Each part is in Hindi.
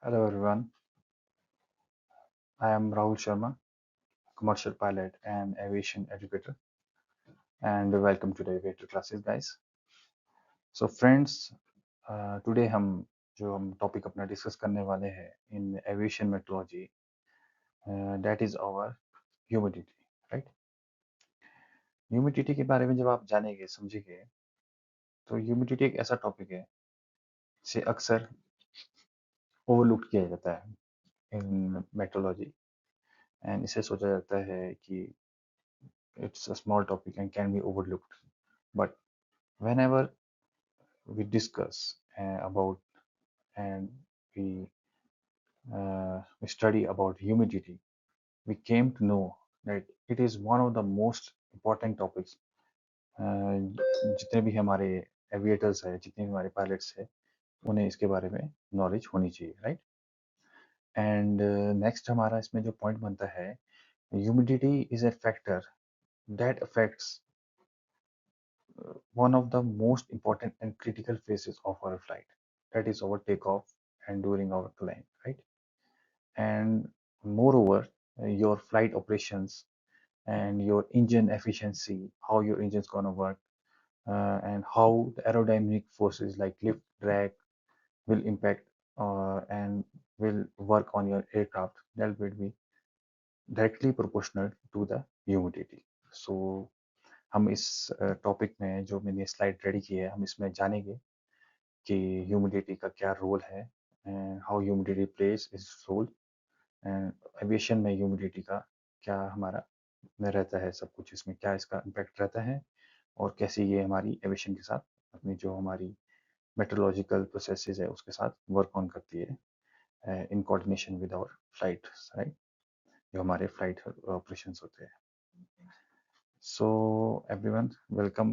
Hello everyone, I am Rahul Sharma, commercial pilot and aviation educator, and welcome to the aviator classes, guys. So friends, today हम टॉपिक अपना डिस्कस करने वाले हैं in aviation meteorology, that is our humidity, right. Humidity के बारे में जब आप जानेंगे समझेंगे तो ह्यूमिडिटी एक ऐसा टॉपिक है जिसे अक्सर ओवरलुक किया जाता है इन मेट्रोलॉजी, एंड इसे सोचा जाता है कि it's a small topic and can be overlooked, but whenever we discuss about and we study about humidity, we came to know that it is one of the most important topics. जितने भी हमारे एविएटर्स है, जितने भी हमारे पायलट्स है, उन्हें इसके बारे में नॉलेज होनी चाहिए, राइट। एंड नेक्स्ट हमारा इसमें जो पॉइंट बनता है, humidity is a factor that affects one of the most important and critical phases of our flight, that is our takeoff and during our climb, right? And moreover, your flight operations and your engine efficiency, how your engine's gonna work, and how the aerodynamic forces like lift, drag will impact and will work on your aircraft, that will be directly proportional to the humidity. So हम इस टॉपिक में जो मैंने स्लाइड रेडी की है, हम इसमें जानेंगे कि ह्यूमिडिटी का क्या रोल है and how humidity plays is role, and aviation में ह्यूमिडिटी का क्या हमारा में रहता है, सब कुछ इसमें क्या इसका इम्पैक्ट रहता है और कैसे ये हमारी एविएशन के साथ अपनी जो हमारी मेट्रोलॉजिकल प्रोसेसेस है उसके साथ वर्क ऑन करती है in coordination with our flight, right, जो हमारे फ्लाइट ऑपरेशंस होते हैं। So everyone welcome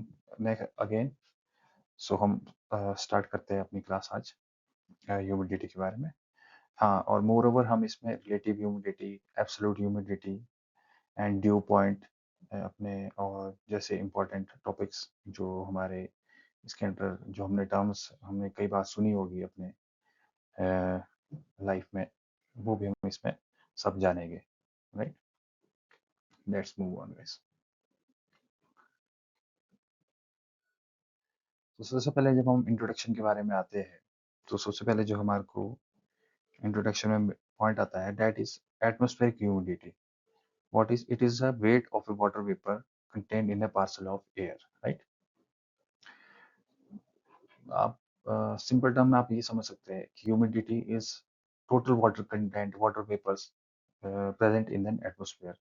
again. So हम स्टार्ट करते हैं अपनी क्लास आज ह्यूमिडिटी के बारे में। हाँ, और मोर ओवर हम इसमें relative humidity, absolute humidity and dew point अपने और जैसे इम्पोर्टेंट टॉपिक्स जो हमारे इसके अंदर जो हमने टर्म्स हमने कई बार सुनी होगी अपने लाइफ में, वो भी हम इसमें सब जानेंगे, right. Let's move on guys. तो सबसे पहले जब हम इंट्रोडक्शन के बारे में आते हैं, तो सबसे पहले जो हमारे को इंट्रोडक्शन में पॉइंट आता है, that is atmospheric humidity. What is it? Is a weight of a water vapor contained in a parcel of air, right? आप सिंपल टर्म में आप ये समझ सकते हैं कि humidity is total water content, water vapours present in an atmosphere.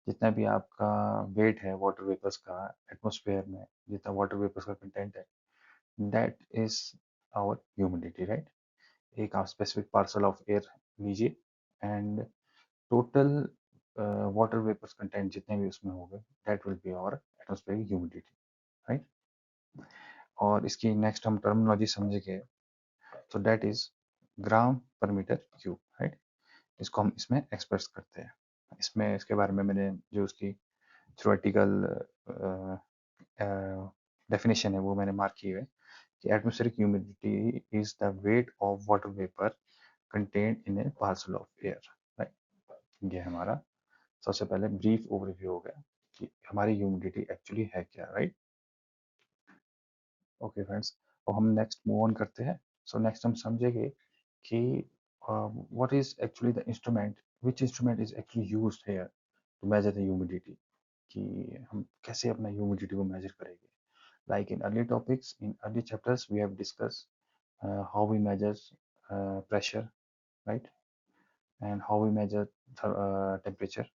जितना भी आपका वेट है वाटर वेपर्स का एटमोसफेयर में, जितना वाटर वेपर्स का कंटेंट है, that is our humidity, right. एक आप स्पेसिफिक पार्सल ऑफ एयर लीजिए and total water vapours content जितने भी उसमें होंगे, that will be our atmospheric humidity, right. और इसकी नेक्स्ट हम टर्मिनोलॉजी समझेंगे, तो दैट इज ग्राम पर मीटर क्यूब, राइट। इसको हम इसमें एक्सप्रेस करते हैं। इसमें इसके बारे में मैंने जो उसकी थ्योरेटिकल डेफिनेशन है वो मैंने मार्क की है कि atmospheric humidity is the weight of water vapour contained in A parcel of air, right. ये हमारा सबसे पहले ब्रीफ ओवरव्यू हो गया कि हमारी ह्यूमिडिटी एक्चुअली है क्या, राइट। ओके फ्रेंड्स, और हम नेक्स्ट मूव ऑन करते हैं। सो नेक्स्ट हम समझेंगे कि what is actually the instrument, which instrument is actually used here to measure the humidity, कि हम कैसे अपना ह्यूमिडिटी को मेजर करेंगे। Like in early topics, in early chapters we have discuss how we measure pressure, right, and how we measure temperature.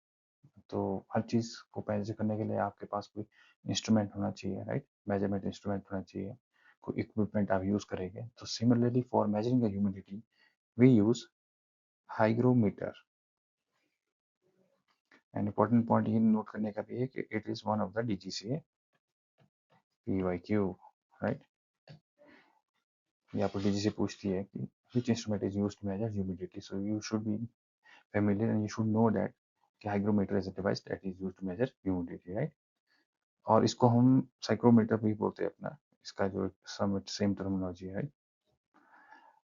तो हर चीज़ को मेजर करने के लिए आपके पास कोई इंस्ट्रूमेंट होना चाहिए, राइट, मेजरमेंट इंस्ट्रूमेंट होना चाहिए, कोई इक्विपमेंट आप यूज़ करेंगे। तो similarly for measuring the humidity we use hygrometer. And important point ये नोट करने का भी है कि it is one of the DGCA PYQ, right. ये आपको DGCA पूछती है कि which instrument is used to measure humidity, so you should be familiar and you should know that कि hygrometer is a device that is used to measure humidity, right। और इसको हम साइक्रोमीटर भी बोलते हैं अपना, इसका जो सेम टर्मिनोलॉजी है।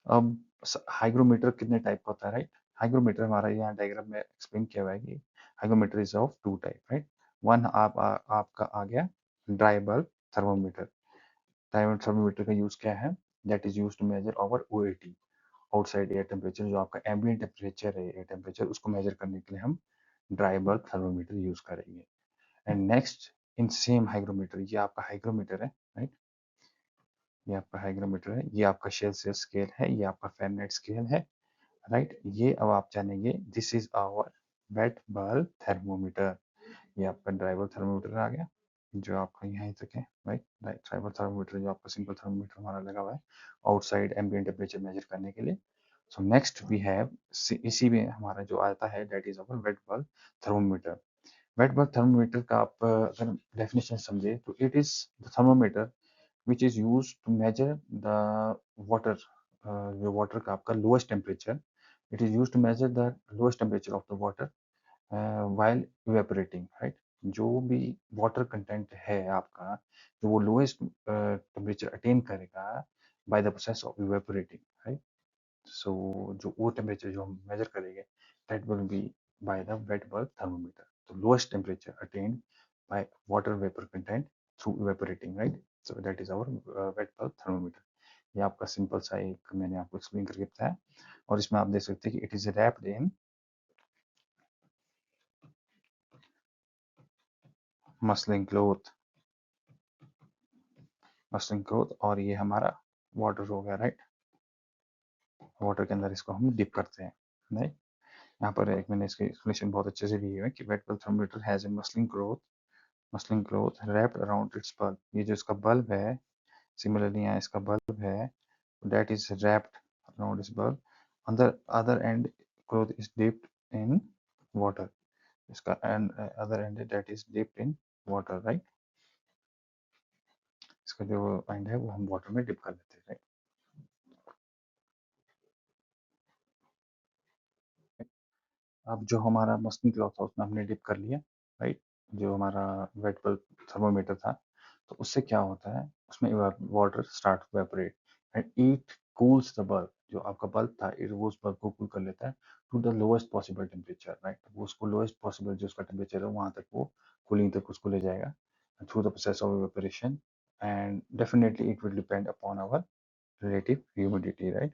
अब हाइग्रोमीटर कितने टाइप का होता है, राइट? हाइग्रोमीटर हमारा यहाँ डायग्राम में एक्सप्लेन किया हुआ है कि hygrometer is of two type, right? One आपका आ गया dry bulb thermometer. Dry bulb thermometer का यूज क्या है? That is use to measure over OAT, outside air temperature. जो आपका एम्बिएंट टेम्परेचर है, एयर टेम्परेचर, उसको मेजर करने के लिए हम ड्राई बल्ब थर्मोमीटर यूज करेंगे। And next, in same hygrometer, ये आपका हाइग्रोमीटर है, राइट? ये आपका हाइग्रोमीटर है, ये आपका सेल्सियस स्केल है, ये आपका फ़ारेनहाइट स्केल है, राइट? ये अब आप जानेंगे, this is our wet bulb thermometer. ये आपका ड्राई बल्ब थर्मोमीटर आ गया, जो आपका यहाँ तक है, राइट? ड्राई बल्ब थर्मोमीटर जो आपका सिंपल थर्मोमीटर हमारा लगा हुआ है आउटसाइड एम्बिएंट टेम्परेचर मेजर करने के लिए। सो नेक्स्ट वी हैव, इसी में हमारा जो आता है that is our wait bulb thermometer. Wait bulb thermometer का आप अगर डेफिनेशन समझे तो it is the thermometer which is used to measure the water, जो water का आपका lowest temperature, it is used to measure the lowest temperature of the water while evaporating, right? जो भी water content है आपका, जो वो lowest temperature attain करेगा by the process of evaporating, right? So जो वो temperature जो हम measure करेंगे, that will be by the wet bulb thermometer, the lowest temperature attained by water vapor content through evaporating, right? So that is our wet bulb thermometer. ये आपका सिंपल सा एक मैंने आपको एक्सप्लेन करके बताया, और इसमें आप देख सकते हैं कि it is wrapped in muslin cloth, muslin cloth, और ये हमारा वाटर हो गया, राइट? वाटर के अंदर इसको हम डिप करते हैं, राइट? यहाँ पर एक मैंने इसकी एक्सप्लेनेशन बहुत अच्छे से दी है कि wait bulb thermometer has a muslin cloth wrapped around its bulb। ये जो इसका बल्ब है, सिमिलरली यहाँ इसका बल्ब है, that is wrapped around its bulb, on the other end cloth is dipped in water। इसका and other end that is dipped in water, right? इसका जो एंड है वो हम वाटर में डिप कर लेते हैं, राइट? अब जो हमारा मस्किंग क्लॉथ था उसमें हमने डिप कर लिया, राइट? जो हमारा वेट बल्ब थर्मोमीटर था, तो उससे क्या होता है, उसमें water start evaporate and it cools the bulb. जो आपका बल्ब था, इट वो उस बल्ब को कूल कर लेता है to the lowest possible temperature, right? वो उसको लोएस्ट पॉसिबल जो उसका टेम्परेचर है वहाँ तक वो कूलिंग तक उसको ले जाएगा through the process of evaporation, and definitely it will depend upon our relative humidity, right?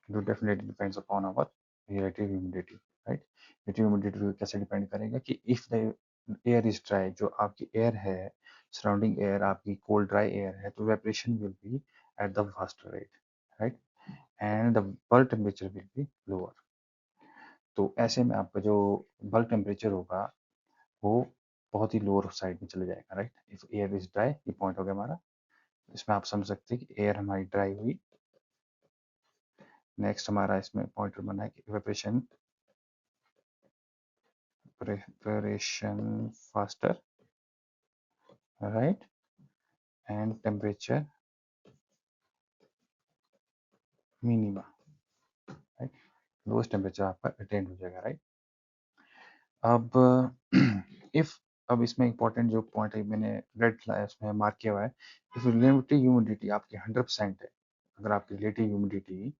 It definitely depends upon our relative humidity, right? relative humidity कैसे डिपेंड करेगा कि if the air is dry, जो आपकी एयर है, सराउंडिंग एयर आपकी कोल्ड ड्राई एयर है, तो वेपरेशन will be at the faster rate, right? And the bulb temperature will be lower. तो ऐसे में आपका जो बल्ब टेम्परेचर होगा वो बहुत ही लोअर साइड में चले जाएगा, right? If air is dry, ये पॉइंट हो गया हमारा। इसमें आप समझ सकते हैं कि एयर हमारी ड्राई हुई। नेक्स्ट हमारा इसमें पॉइंट बना है कि evaporation preparation faster, right? And temperature minima, right? Lowest temperature आपका अटेंड हो जाएगा, राइट? अब इफ अब इसमें इंपॉर्टेंट जो पॉइंट है मैंने रेड इसमें मार्क किया हुआ है, इफ रिलेटिव ह्यूमिडिटी आपकी 100% है, अगर आपकी रिलेटिव ह्यूमिडिटी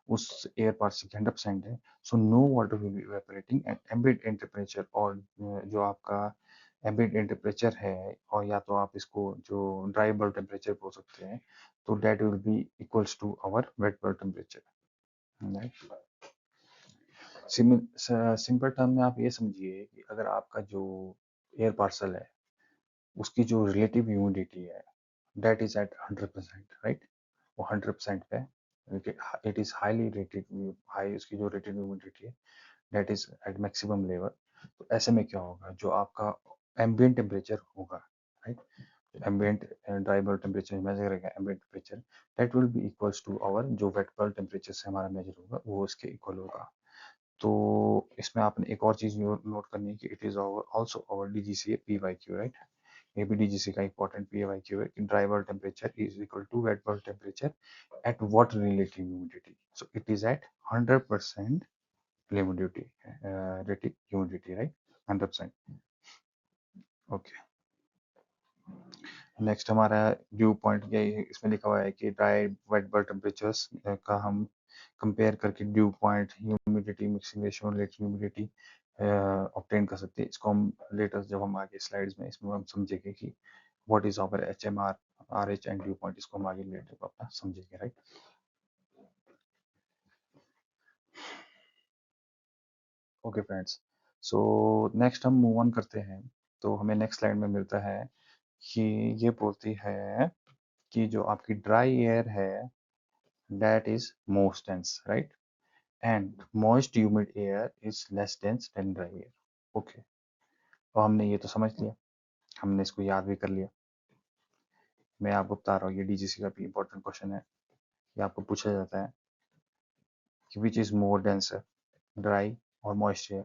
उस एयर पार्टिकल की 100% है, so no water will be evaporating at ambient air temperature. और जो आपका एम्बिएंट एयर टेम्परेचर है, और या तो आप इसको जो ड्राई बल्ब टेम्परेचर बोल सकते हैं, तो that will be equals to our wet bulb temperature, right? Simple term में आप ये समझिए कि अगर आपका जो एयर पार्सल है उसकी जो रिलेटिव ह्यूमिडिटी है दैट इज एट 100%, राइट? वो 100% पे, it is highly rated, high उसकी जो रेटेड ह्यूमिडिटी है that is at maximum level. तो ऐसे में क्या होगा, जो आपका एम्बिएंट टेम्परेचर होगा, right? Ambient dry bulb temperature measure करेगा, ambient temperature that will be equals to our जो वेट बल्ब टेम्परेचर से हमारा मेजर होगा वो इसके इक्वल होगा। तो इसमें आपने एक और चीज नोट करनी है कि it is also our DGC P Y Q, right? ये भी डीजीसी का इंपॉर्टेंट पी वाई क्यू है कि dry bulb temperature is equal to wet bulb temperature at what relative humidity. So it is at 100% humidity, relative humidity, right? 100%. Okay. Next हमारा ड्यू पॉइंट, ये इसमें लिखा हुआ है कि ड्राई वेट बल्ब टेम्परेचर्स का हम कंपेयर करके due point, humidity, mixing ratio, latest humidity obtain कर सकते हैं। इसको हम लेटर जब हम आगे स्लाइड्स में इसमें हम समझेंगे कि what is our HMR, RH and dew point, इसको हम आगे लेटर अपना समझेंगे, right. Okay friends, so next हम मूव ऑन करते हैं। तो हमें नेक्स्ट स्लाइड में मिलता है कि ये बोलती है कि जो आपकी ड्राई एयर है that is most dense, right? And moist humid air is less dense than dry air. Okay, तो हमने ये तो समझ लिया, हमने इसको याद भी कर लिया। मैं आपको बता रहा हूँ, ये DGC का भी इम्पोर्टेंट क्वेश्चन है। ये आपको पूछा जाता है कि which is more denser, dry और moist air.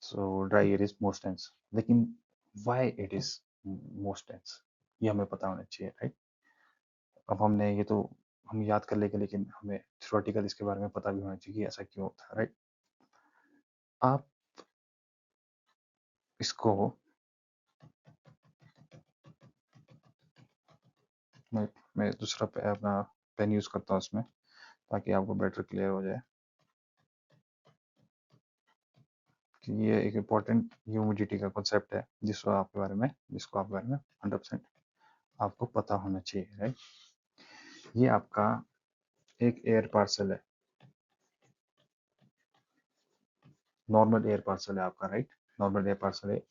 So dry air is most dense, लेकिन why it is most dense, ये हमें पता होना चाहिए, राइट। अब हमने ये तो हम याद कर लेंगे, लेकिन हमें थ्योरेटिकल इसके बारे में पता भी होना चाहिए कि ऐसा क्यों होता है, राइट। आप इसको मैं दूसरा अपना पेन यूज़ करता हूँ इसमें, ताकि आपको बेटर क्लियर हो जाए कि ये एक इम्पॉर्टेंट ह्यूमिडिटी का कॉन्सेप्ट है जिसको आपके बारे में 100% आपको पता होना चाहिए, राइट। ये आपका एक एयर पार्सल है, नॉर्मल एयर पार्सल है आपका, राइट। नॉर्मल एयर पार्सल है।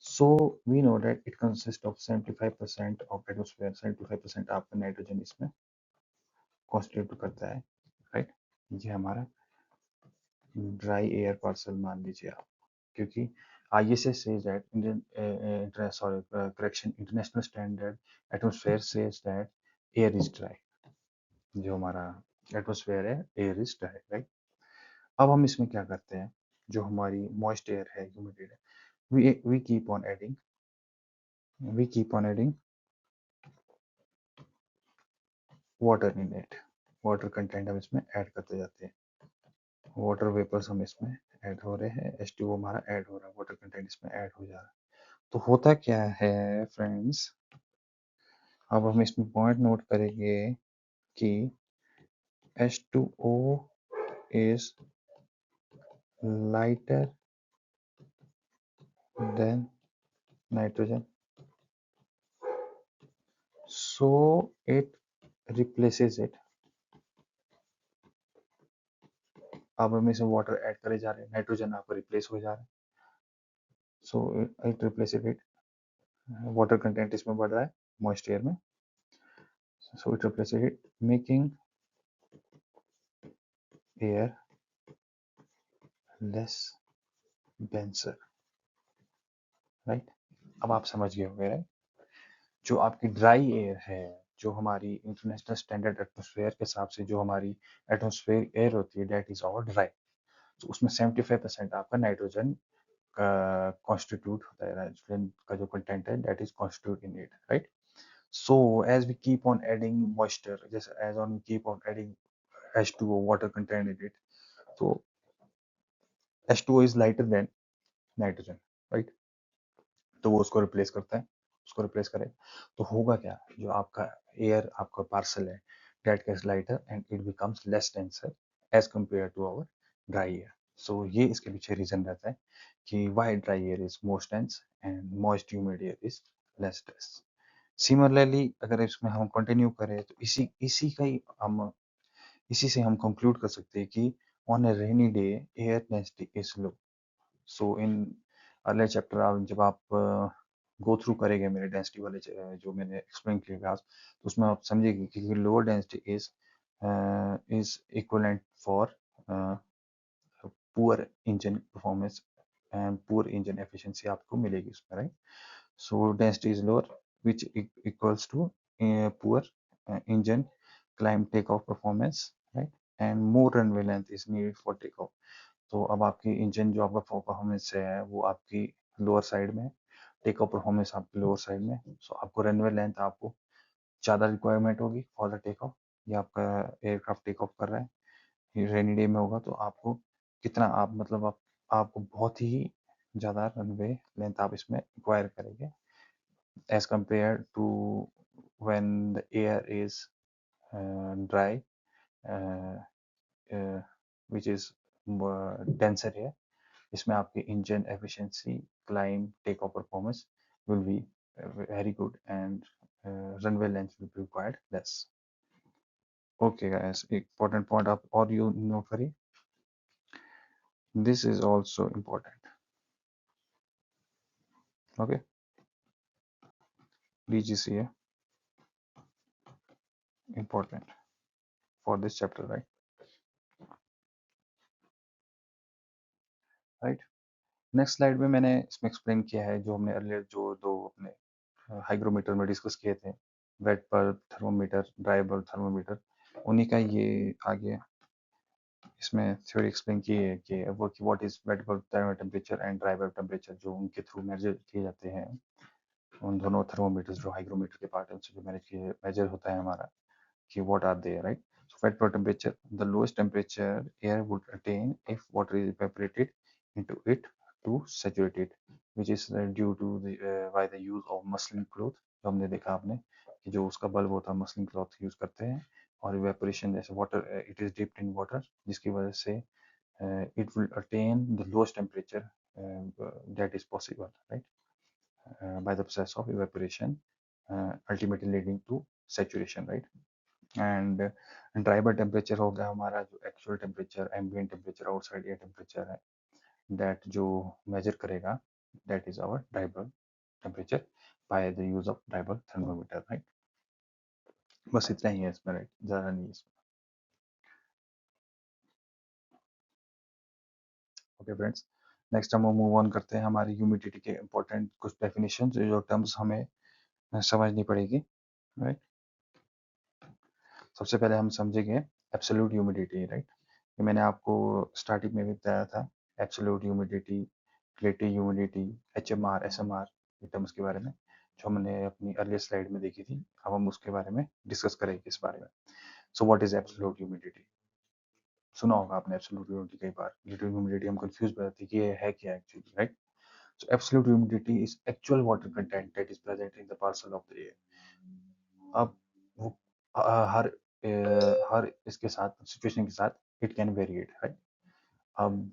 So we know that it consist of 75% of atmosphere, 75% आपका नाइट्रोजन इसमें कॉन्स्टिट्यूट करता है, राइट। ये हमारा ड्राई एयर पार्सल मान लीजिए आप, क्योंकि ISS says that international standard atmosphere says that air is dry, जो हमारा एटमोसफेयर है एयर इज ड्राई, राइट। अब हम इसमें क्या करते हैं, जो हमारी मॉइस्ट एयर है, ह्यूमिड है, we keep on adding water in it. Water content हम इसमें ऐड करते जाते हैं, वाटर वेपर्स हम इसमें ऐड हो रहे हैं, H2O हमारा ऐड हो रहा है, वाटर कंटेंट इसमें ऐड हो जा रहा है। तो होता क्या है फ्रेंड्स, अब हम इसमें पॉइंट नोट करेंगे कि H2O is lighter than nitrogen, so it replaces it. अब हम इसमें वाटर ऐड करे जा रहे हैं, नाइट्रोजन आपको रिप्लेस हो जा रहा है, so it replaces it. Water content इसमें बढ़ रहा है मॉइस्ट एयर में, so it replaces it, making air less denser, right. अब आप समझ गए होंगे, राइट। जो आपकी ड्राई एयर है, जो हमारी इंटरनेशनल स्टैंडर्ड एटमोसफेयर के हिसाब से जो हमारी एटमोसफेयर एयर होती है, डेट इज आवर ड्राई। तो उसमें 75% आपका नाइट्रोजन का कॉन्स्टिट्यूट होता है, नाइट्रोजन का जो कंटेंट है that is constitute in it, right. So as we keep on adding moisture, जैसे as on keep on adding H2O water content in it, तो H2O is lighter than nitrogen, right. तो वो उसको रिप्लेस करता है, उसको रिप्लेस करे तो होगा क्या, जो आपका एयर आपका पार्सल है that gets lighter and it becomes less denser as compare to our dry air. So ये इसके पीछे रीजन रहता है कि why dry air is most dense and moist humid air is less dense. Similarly अगर इसमें हम कंटिन्यू करें तो इसी इसी का ही हम इसी से हम कंक्लूड कर सकते हैं कि on A rainy day air density is low. So in earlier chapter आप जब आप गो थ्रू करेंगे मेरे डेंसिटी वाले जो मैंने एक्सप्लेन किए क्लास, तो उसमें आप समझेंगे कि lower density is equivalent for poor engine performance and poor engine efficiency आपको मिलेगी उसमें, right. So density is lower which equals to poor engine climb take off performance, right, and more runway length is needed for take off. तो अब आपकी इंजन जो आपका परफॉर्मेंस है वो आपकी लोअर साइड में, टेक ऑफ परफॉर्मेंस आपकी लोअर साइड में, सो आपको रनवे लेंथ आपको ज़्यादा रिक्वायरमेंट होगी फॉर द टेक ऑफ। ये आपका एयरक्राफ्ट टेक ऑफ कर रहा है, रेनी डे में होगा तो आपको कितना आप मतलब आपको बहुत ही ज़्यादा रनवे लेंथ आप इसमें रिक्वायर करेंगे as compared to when the air is dry, uh, uh, which is denser air. इसमें आपकी engine efficiency, climb, take off performance will be very good, and runway length will be required less. Okay guys, important point आप और you note करिए. This is also important. Okay, DGCA important for this chapter, right? Right. Next slide में मैंने इसमें एक्सप्लेन किया है जो हमने अर्लियर जो दो अपने हाइग्रोमीटर में डिस्कस किए थे, wait bulb thermometer, dry bulb thermometer, उन्हीं का ये आगे इसमें थ्योरी एक्सप्लेन की है कि वो कि what is wait bulb temperature and dry bulb temperature, जो उनके थ्रू मेजर किए जाते हैं, उन दोनों थर्मोमीटर्स जो हाइग्रोमीटर के पार्ट है उनसे जो मैनेज किए मेजर होता है हमारा कि what are they, right? So wet bulb temperature, the lowest temperature air would attain if water is evaporated into it to saturate it, which is due to the by the use of muslin cloth. जो हमने देखा आपने कि जो उसका बल्ब होता है मसलिन क्लॉथ यूज करते हैं, और इवेपोरेशन जैसे water it is dipped in water, जिसकी वजह से it will attain the lowest temperature that is possible, right? By the process of evaporation, ultimately leading to saturation, right? And dry bulb temperature हो गया हमारा जो actual temperature, ambient temperature, outside air temperature है, दैट जो मेजर करेगा, that is our dry bulb temperature by the use of dry bulb thermometer, right? बस इतना ही है इसमें, राइट? ज़्यादा नहीं है इसमें. ओके फ्रेंड्स, नेक्स्ट हम मूव ऑन करते हैं हमारी ह्यूमिडिटी के इंपॉर्टेंट कुछ डेफिनेशन जो टर्म्स हमें समझनी पड़ेगी, राइट? सबसे पहले हम समझेंगे एब्सोल्यूट ह्यूमिडिटी, राइट? ये मैंने आपको स्टार्टिंग में भी बताया था, absolute humidity, relative humidity, HMR, ASMR, ये टर्म्स के बारे में जो हमने अपनी अर्लियर स्लाइड में देखी थी. अब हम उसके बारे में डिस्कस करेंगे इस बारे में. So what is absolute humidity? सुना होगा आपने एब्सोल्यूट ह्यूमिडिटी कई बार. रिलेटिव ह्यूमिडिटी हम कंफ्यूज हो जाते हैं कि ये है क्या actually, right? So absolute humidity is actual water content that is present in the parcel of the air. अब वो हर हर इसके साथ सिचुएशन के साथ इट कैन वेरिएट, राइट? अब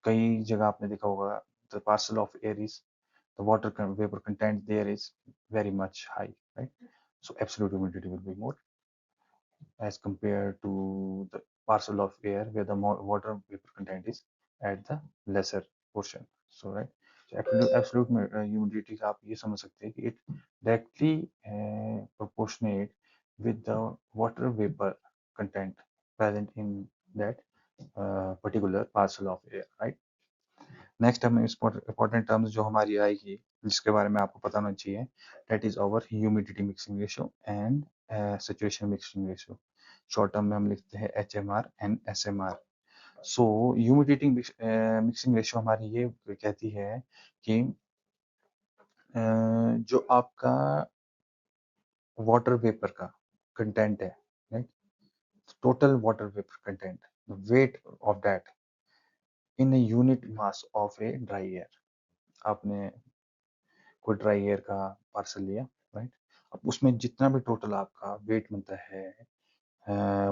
कई जगह आपने देखा होगा the parcel of air is the water vapor content there is very much high, right? So absolute humidity will be more as compared to the parcel of air where the more water vapor content is at the lesser portion. So right, so absolute humidity का आप ये समझ सकते हैं कि it directly proportionate with the water vapor content present in that particular parcel of air, right? Next हमें इंपॉर्टेंट टर्म्स जो हमारी आएगी जिसके बारे में आपको पता होना चाहिए, that is our humidity mixing ratio and saturation mixing ratio. Short term में हम लिखते हैं HMR and SMR. So humidity mixing ratio हमारी ये कहती है कि जो आपका वाटर वेपर का कंटेंट है, right? Total water vapour content, weight of that in unit mass of a dry air. आपने कोई ड्राई एयर का पार्सल लिया, राइट? अब उसमें जितना भी टोटल आपका वेट बनता है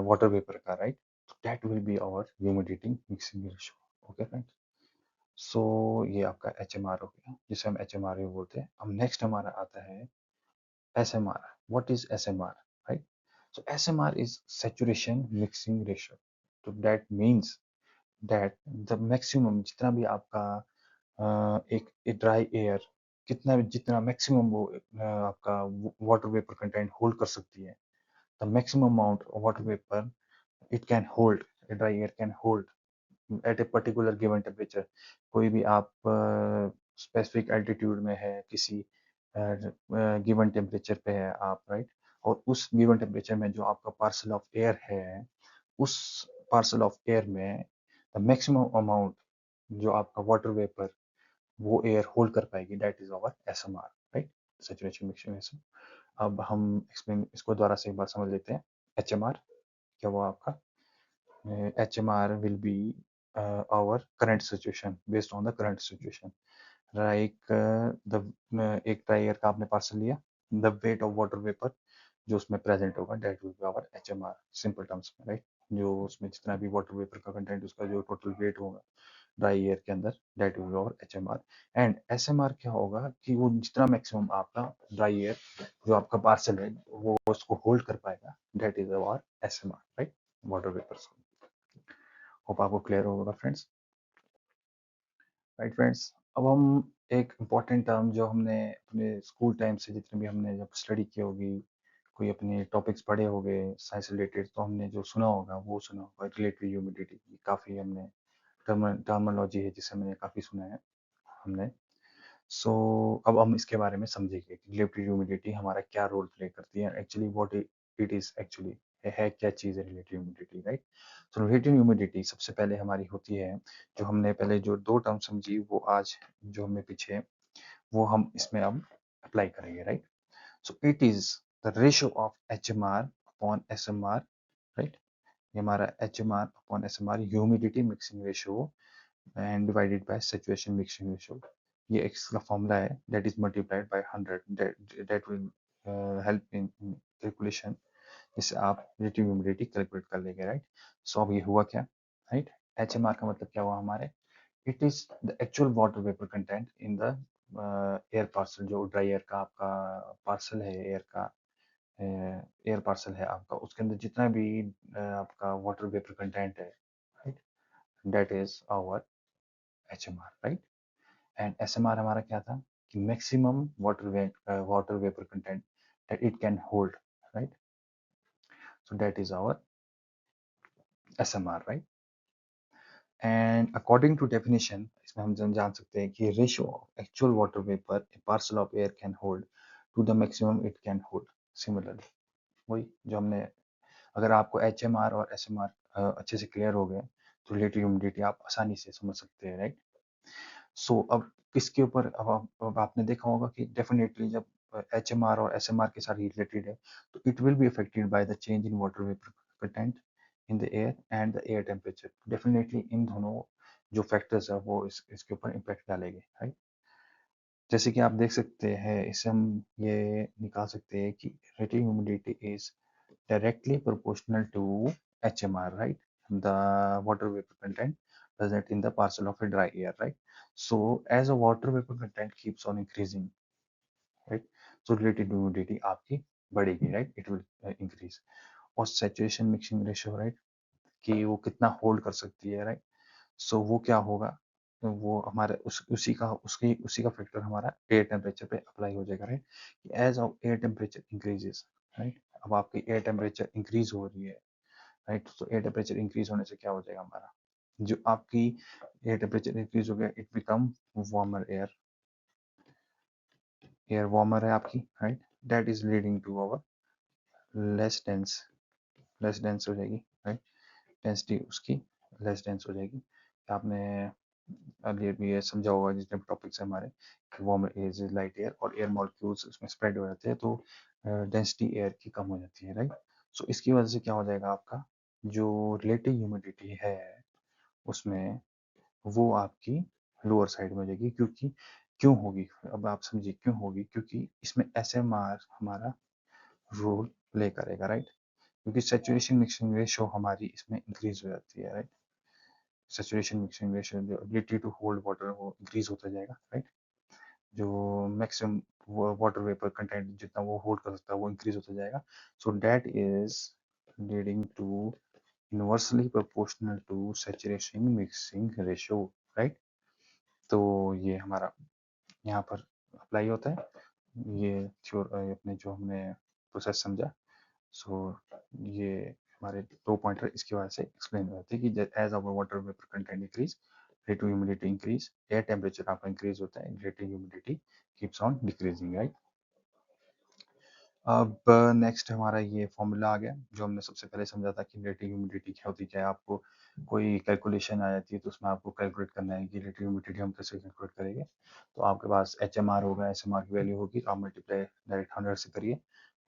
वाटर वेपर का, right? That will be our humidity mixing ratio. Okay friends, so ये आपका एच एम आर हो गया जिसे हम एच एम आर बोलते हैं. अब नेक्स्ट हमारा आता है S M R. What is S M R, right? So S M R is saturation mixing ratio. तो that means that the maximum जितना भी आपका एक ड्राई एयर कितना जितना मैक्सिमम वो आपका वाटर वेपर कंटेंट होल्ड कर सकती है, the maximum amount of water vapour it can hold, dry air can hold at a particular given temperature. कोई भी आप स्पेसिफिक एल्टीट्यूड में है, किसी गिवन टेम्परेचर पे है आप, राइट? और उस गिवन टेम्परेचर में जो आपका पार्सल ऑफ एयर है, उस पार्सल ऑफ एयर में द मैक्सिमम अमाउंट जो आपका वाटर वेपर वो एयर होल्ड कर पाएगी, that is our SMR, right? Saturation mixing ratio. अब हम एक्सप्लेन इसको दोबारा से एक बार समझ लेते हैं. एचएमआर क्या हुआ आपका? HMR will be our current situation, based on the current situation, like एक ड्राई एयर का आपने पार्सल लिया, the weight of water vapour जो उसमें प्रेजेंट होगा that will be our HMR, simple terms में, राइट। जो उसमें जितना भी वाटर वेपर का कंटेंट, उसका जो टोटल वेट होगा ड्राई एयर के अंदर, that will be our HMR। And SMR क्या होगा कि वो जितना मैक्सिमम आपका ड्राई एयर जो आपका पार्सल है वो उसको होल्ड कर पाएगा, that is our SMR, right, water vapour. Hope आपको क्लियर होगा फ्रेंड्स। राइट फ्रेंड्स, अब हम एक इम्पॉर्टेंट टर्म जो हमने अपने स्कूल टाइम से जितने भी हमने जब स्टडी की होगी, कोई अपने टॉपिक्स पढ़े होंगे साइंस रिलेटेड, तो हमने जो सुना होगा वो सुना होगा रिलेटिव ह्यूमिडिटी। काफ़ी हमने टर्मिनोलॉजी है जिसे मैंने काफ़ी सुना है हमने। सो अब हम इसके बारे में समझेंगे कि रिलेटिव ह्यूमिडिटी हमारा क्या रोल प्ले करती है, actually what it is actually है क्या चीज़ है रिलेटिव ह्यूमिडिटी, राइट। तो रिलेटिव ह्यूमिडिटी सबसे पहले हमारी होती है, जो हमने पहले जो दो टर्म समझी वो आज जो हमें पीछे वो हम इसमें अब अप्लाई करेंगे, right. So it is the ratio of HMR upon SMR, right. ये हमारा HMR upon SMR humidity mixing ratio and divided by saturation mixing ratio। ये इसका फॉर्मूला है, that is multiplied by 100, that will help in calculation, जिससे आप relative humidity कैलकुलेट कर लेंगे, राइट। सो अब ये हुआ क्या, राइट। HMR का मतलब क्या हुआ हमारे, it is the actual water vapour content in the air parcel. जो ड्राई एयर का आपका पार्सल है, एयर पार्सल है आपका, उसके अंदर जितना भी आपका वाटर वेपर कंटेंट है, right, that is our HMR, right. And SMR हमारा क्या था कि maximum water vapour content that it can hold, right? So that is our SMR, right? And according to definition, इसमें हम जान सकते हैं कि ratio of actual water vapor a parcel of air can hold to the maximum it can hold। Similarly, वही जो हमने, अगर आपको HMR और SMR अच्छे से क्लियर हो गए तो रिलेटिव ह्यूमिडिटी आप आसानी से समझ सकते हैं, राइट। सो अब किसके ऊपर, अब आपने देखा होगा कि डेफिनेटली जब HMR और SMR के साथ रिलेटेड है तो it will be affected by the change in water vapour content in the air and the air temperature. Definitely in दोनों जो फैक्टर्स है वो इसके ऊपर इम्पैक्ट डालेंगे, राइट। जैसे कि आप देख सकते हैं, इससे हम ये निकाल सकते हैं कि relative humidity is directly proportional to HMR, right? The water vapor content present in the parcel of a dry air, right? So as a water vapor content keeps on increasing, right? So relative humidity आपकी बढ़ेगी, right? It will increase। और saturation mixing ratio, right? कि वो कितना होल्ड कर सकती है, राइट। सो वो क्या होगा, तो वो हमारे उसी का फैक्टर हमारा एयर टेम्परेचर पे अप्लाई हो जाएगा, right. As of air temperature increases, right. अब आपकी एयर टेम्परेचर इंक्रीज हो रही है, राइट। तो एयर टेम्परेचर इंक्रीज होने से क्या हो जाएगा हमारा, जो आपकी एयर टेम्परेचर इंक्रीज हो गया, it become warmer air, air warmer है आपकी, right. That is leading to our less dense, less dense हो जाएगी, राइट। डेंसिटी उसकी लेस डेंस हो जाएगी। आपने अर्लियर भी ये समझा होगा जितने टॉपिक्स हैं हमारे, वार्म इज लाइट एयर और एयर मॉलिक्यूल्स उसमें स्प्रेड हो जाते हैं तो डेंसिटी एयर की कम हो जाती है, राइट। सो इसकी वजह से क्या हो जाएगा, आपका जो रिलेटिव ह्यूमिडिटी है उसमें वो आपकी लोअर साइड में हो जाएगी। क्योंकि क्यों होगी, अब आप समझिए क्यों होगी, क्योंकि इसमें SMR हमारा रोल प्ले करेगा, राइट। क्योंकि सेचुरेशन मिक्सिंग रेशियो हमारी इसमें इंक्रीज हो जाती है, राइट। सैचुरेशन मिक्सिंग रेशियो, जो एबिलिटी टू होल्ड वाटर वो इंक्रीज होता जाएगा, राइट। जो मैक्सिमम वाटर वेपर कंटेंट जितना वो होल्ड कर सकता है वो इंक्रीज होता जाएगा। So that is leading to inversely proportional to saturation mixing ratio, right. तो ये हमारा यहाँ पर अप्लाई होता है, ये अपने जो हमने प्रोसेस समझा। सो ये हमारे दो पॉइंटर इसकी वजह से एक्सप्लेन हो जाते हैं कि as our water vapour content increase, relative humidity increase, air temperature आपका इंक्रीज होता है, relative humidity keeps on decreasing, right. अब नेक्स्ट हमारा ये फॉर्मूला आ गया जो हमने सबसे पहले समझा था कि रिलेटिव ह्यूमिडिटी क्या होती है। आपको कोई कैलकुलेशन आ जाती है तो उसमें आपको कैलकुलेट करना है कि रिलेटिव ह्यूमिडिटी हम कैसे कैलकुलेट करेंगे। तो आपके पास HMR होगा, SMR की वैल्यू होगी, तो आप मल्टीप्लाई डायरेक्ट 100 से करिए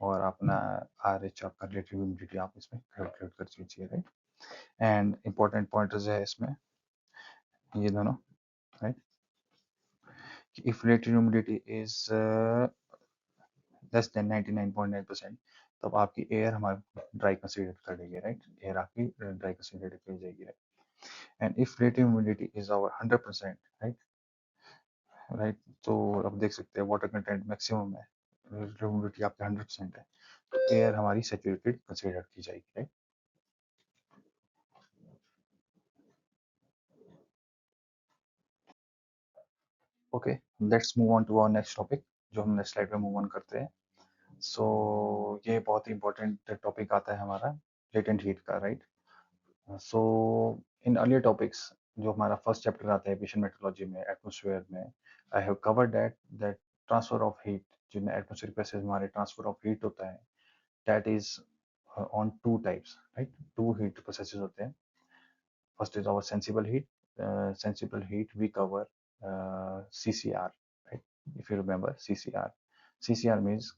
और अपना RH आपका रिलेटिव ह्यूमिडिटी आप इसमें कैलकुलेट कर दीजिए, राइट। एंड इंपॉर्टेंट पॉइंटर्स है इसमें ये दोनों, right, if relative humidity is less than 99.9%, तब आपकी एयर हमारी ड्राई कंसीडर कर लेगी, राइट, एयर आपकी ड्राई कंसीडर कर जाएगी, right. And if relative humidity is over 100%, right, right, तो अब देख सकते हैं वाटर कंटेंट मैक्सिमम है, रिलेटिव ह्यूमिडिटी आपकी 100% है, तो एयर हमारी सैचुरेटेड कंसीडर की जाएगी, right. Okay, let's move on to our next topic, जो हम नेक्स्ट स्लाइड पे मूव ऑन करते हैं। सो ये बहुत ही इंपॉर्टेंट टॉपिक आता है हमारा लेटेंट हीट का, right. So in earlier topics, जो हमारा फर्स्ट चैप्टर आता है एविएशन मेट्रोलॉजी में, एटमॉस्फेयर में, I have covered that transfer of heat, जिनमें एटमॉस्फेरिक प्रेशर हमारे ट्रांसफर ऑफ हीट होता है, that is on two types, right, two heat processes होते हैं। First is our sensible heat we cover CCR, right? If you remember CCR, CCR means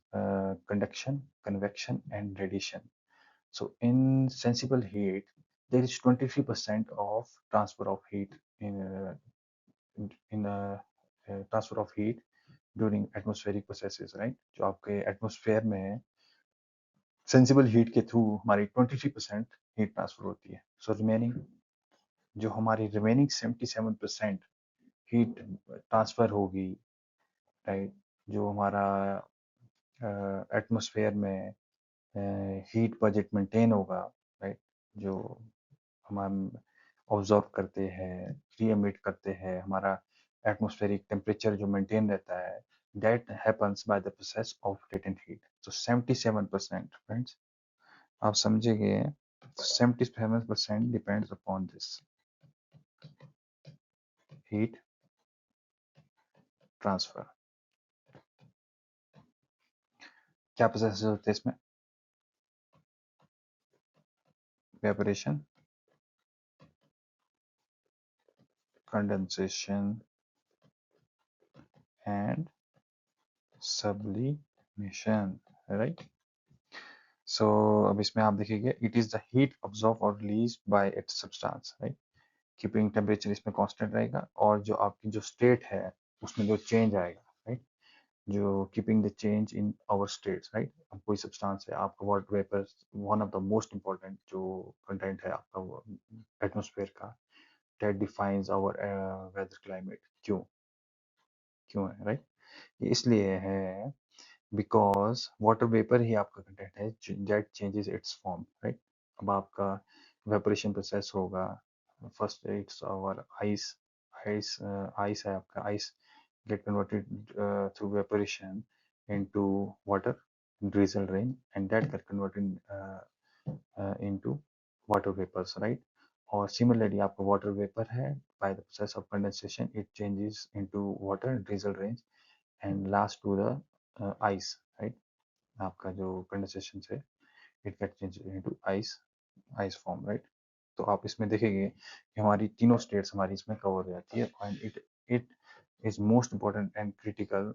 conduction, convection, and radiation. So in sensible heat, there is 23% of transfer of heat in transfer of heat during atmospheric processes, right? जो आपके एटमोसफेयर में है, सेंसिबल हीट के थ्रू हमारी 23% हीट ट्रांसफर होती है। सो रिमेनिंग, जो हमारी रिमेनिंग 77% हीट ट्रांसफर होगी, राइट, जो हमारा एटमॉस्फेयर में हीट बजट मेंटेन होगा, राइट, जो हम ऑब्जर्व करते हैं, री एमिट करते हैं, हमारा एटमॉस्फेरिक टेम्परेचर जो मेंटेन रहता है, that happens by the process of latent heat. तो 77%, फ्रेंड्स, आप समझिए, 77% depends upon this heat transfer. क्या प्रोसेस होते हैं इसमें? Evaporation, condensation and sublimation, right? So अब इसमें आप देखिए, it is the heat absorbed or released by its substance, right? Keeping temperature इसमें कांस्टेंट रहेगा, और जो आपकी जो स्टेट है उसमें जो चेंज आएगा, राइट, जो keeping the change in our states, right. अब कोई सब्सटेंस है आपका water vapour, one of the most important जो कंटेंट है आपका एटमॉस्फेयर का, that defines our weather climate. क्यों क्यों है, राइट? ये इसलिए है बिकॉज वाटर वेपर ही आपका कंटेंट है that changes its form, right. अब आपका वेपोरेशन प्रोसेस होगा, first its our ice, ice है आपका, ice get converted through evaporation into water, drizzle rain, and that get converted into water vapors, right? और similarly आपका water vapor है, by the process of condensation it changes into water, drizzle rain, and last to the ice, right? आपका जो कंडेंसेशन से it get change into ice form, right. तो आप इसमें देखेंगे कि हमारी तीनों स्टेट्स हमारी इसमें कवर हो जाती है, and it is most important and critical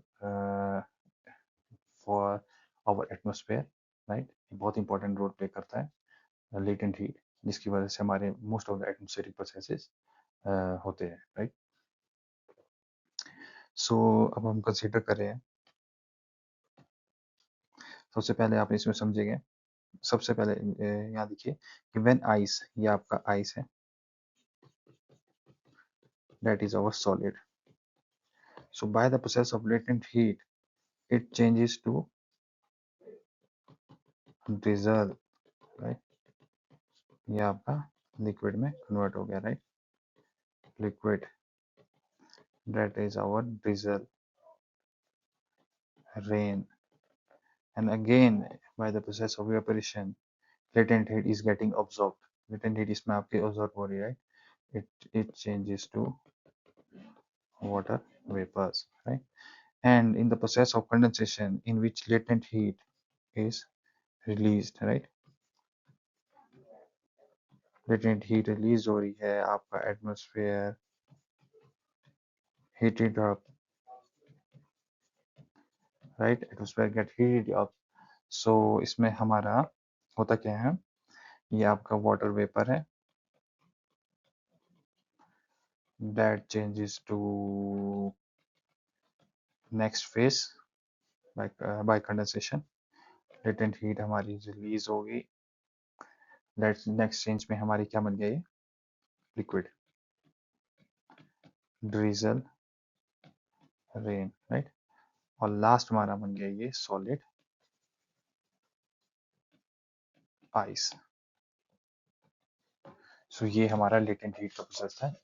for our atmosphere, right. बहुत इंपॉर्टेंट रोल प्ले करता है लेटेंट हीट, जिसकी वजह से हमारे most of the atmospheric processes होते हैं, राइट। सो अब हम कंसीडर करें, सबसे पहले आप इसमें समझेंगे, सबसे पहले यहाँ देखिए कि व्हेन आइस, ये आपका आइस है, that is our solid. So by the process of latent heat, it changes to drizzle, right? ये आपका liquid में convert हो गया, right? Liquid, that is our drizzle, rain, and again by the process of evaporation, latent heat is getting absorbed. Latent heat इसमें आपकी absorb हो रही है, right? It changes to water vapors, right? And in the process of condensation, in which latent heat is released, right? Latent heat release हो रही है, आपका atmosphere heated up, right? Atmosphere get heated up. So इसमें हमारा होता क्या है, ये आपका वाटर वेपर है, that changes to next phase by condensation, latent heat हमारी रिलीज होगी, नेक्स्ट चेंज में हमारी क्या बन गया, ये लिक्विड, ड्रीजल, रेन, राइट। और लास्ट हमारा बन गया ये सॉलिड, आइस। सो ये हमारा लेटेंट हीट का प्रोसेस है,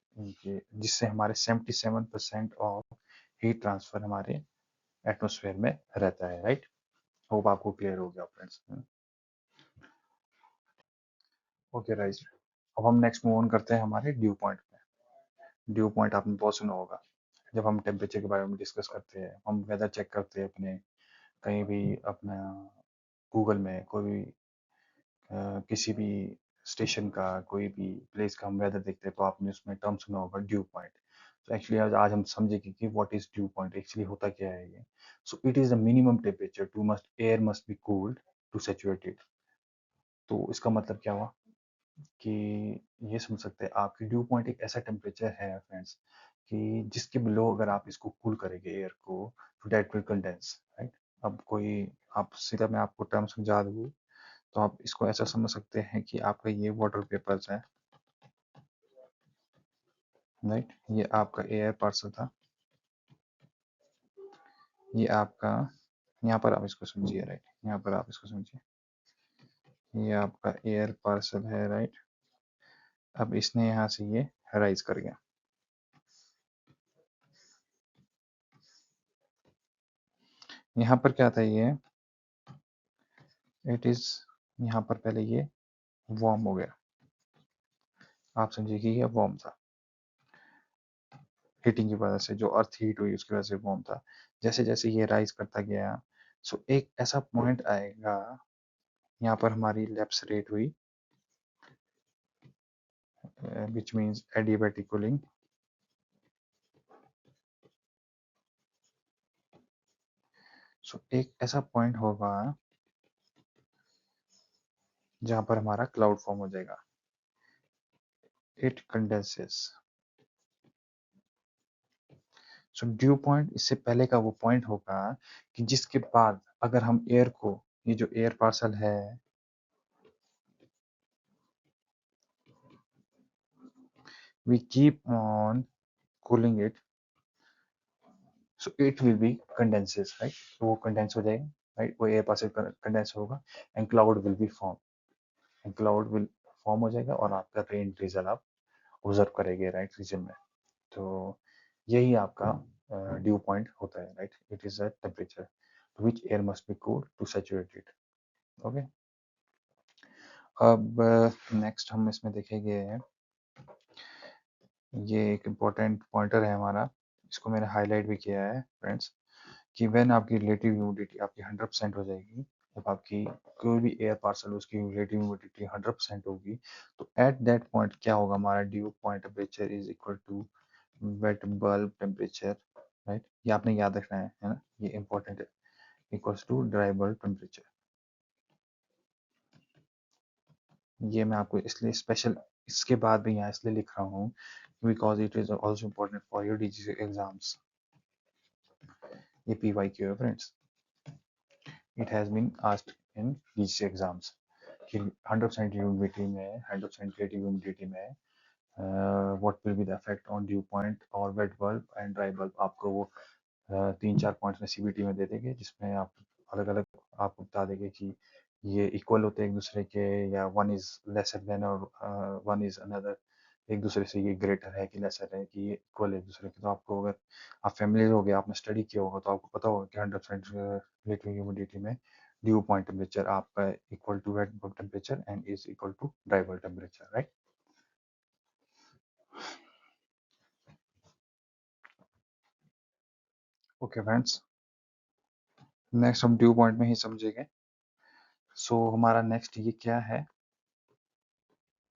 जिससे हमारे 77% ऑफ हीट ट्रांसफर हमारे एटमोसफेयर में रहता है, राइट। होप आपको क्लियर हो गया फ्रेंड्स। ओके राइट, अब हम नेक्स्ट मूव ऑन करते हैं हमारे ड्यू पॉइंट पे। ड्यू पॉइंट आपने बहुत सुना होगा, जब हम टेम्परेचर के बारे में डिस्कस करते हैं, हम वेदर चेक करते हैं अपने, कहीं भी अपना गूगल में कोई भी किसी भी स्टेशन का, कोई भी प्लेस का हम वेदर देखते हैं, तो आपने उसमें टर्म सुना होगा ड्यू पॉइंट। तो एक्चुअली आज हम समझेंगे कि what is dew point, actually होता क्या है ये। So it is the minimum temperature to must air must be cooled to saturated. तो इसका मतलब क्या हुआ कि ये समझ सकते हैं आप कि ड्यू पॉइंट एक ऐसा टेम्परेचर है फ्रेंड्स कि जिसके बिलो अगर आप इसको कूल करेंगे एयर को, तो दैट विल कंडेंस, राइट। अब कोई, आप सीधा मैं आपको टर्म समझा दूँ, तो आप इसको ऐसा समझ सकते हैं कि आपका ये वाटर पेपर्स है, राइट। ये आपका एयर पार्सल था, ये आपका, यहाँ पर आप इसको समझिए, राइट, यहाँ पर आप इसको समझिए, ये आपका एयर पार्सल है, राइट। अब इसने यहाँ से ये राइज कर गया, यहाँ पर क्या था ये, इट इज, यहाँ पर पहले ये वार्म हो गया, आप समझिए कि ये वार्म था, हीटिंग की वजह से जो अर्थ हीट हुई उसकी वजह से वार्म था। जैसे जैसे ये राइज करता गया, सो एक ऐसा पॉइंट आएगा, यहाँ पर हमारी लैप्स रेट हुई, विच मीन्स एडियाबैटिक कूलिंग। सो एक ऐसा पॉइंट होगा जहां पर हमारा क्लाउड फॉर्म हो जाएगा, it condenses. So due point इससे पहले का वो पॉइंट होगा कि जिसके बाद अगर हम एयर को, ये जो एयर पार्सल है, we keep on cooling it, so it will be condenses, right. तो वो कंडेंस हो जाएगा, राइट, वो एयर पार्सल कंडेंस होगा, and cloud will be form, and cloud will form हो जाएगा, और आपका रेन ड्रिजल आप ऑब्जर्व करेंगे, राइट, रीजन में। तो यही आपका ड्यू पॉइंट होता है, right. It is a temperature which air must be cooled to saturate it. Okay, अब नेक्स्ट हम इसमें देखेंगे, ये एक इम्पोर्टेंट पॉइंटर है हमारा, इसको मैंने हाईलाइट भी किया है फ्रेंड्स, कि व्हेन आपकी रिलेटिव ह्यूमिडिटी आपकी 100% हो जाएगी, जब आपकी कोई भी एयर पार्सल उसकी रिलेटिव ह्यूमिडिटी 100% होगी, तो एट दैट पॉइंट क्या होगा, हमारा dew point temperature is equal to wet bulb temperature, right. ये आपने याद रखना है ना, ये इंपॉर्टेंट है, equals to dry bulb temperature. ये मैं आपको इसलिए स्पेशल इसके बाद भी यहाँ इसलिए लिख रहा हूँ because it is also important for your DGC exams. ये PYQ है friends, it has been asked in DGC exams कि 100% ह्यूमिडिटी में, 100% रिलेटिव ह्यूमिडिटी में what will be the effect on dew point और wet bulb and dry bulb. आपको वो 3-4 पॉइंट्स में CBT में दे देंगे, जिसमें आप अलग अलग आपको बता देंगे कि ये इक्वल होते हैं एक दूसरे के, या वन इज लेसर देन और वन इज अनदर, एक दूसरे से ये ग्रेटर है कि लेसर है कि ये इक्वल है एक दूसरे के। तो आपको अगर आप फैमिलियर हो गए, आपने स्टडी किया होगा, तो आपको पता होगा कि 100% रिलेटिव ह्यूमिडिटी में ड्यू पॉइंट टेम्परेचर आपका equal to wet bulb temperature and is equal to dry bulb temperature, right. Okay friends, next हम ड्यू पॉइंट में ही समझेंगे। सो हमारा नेक्स्ट ये क्या है,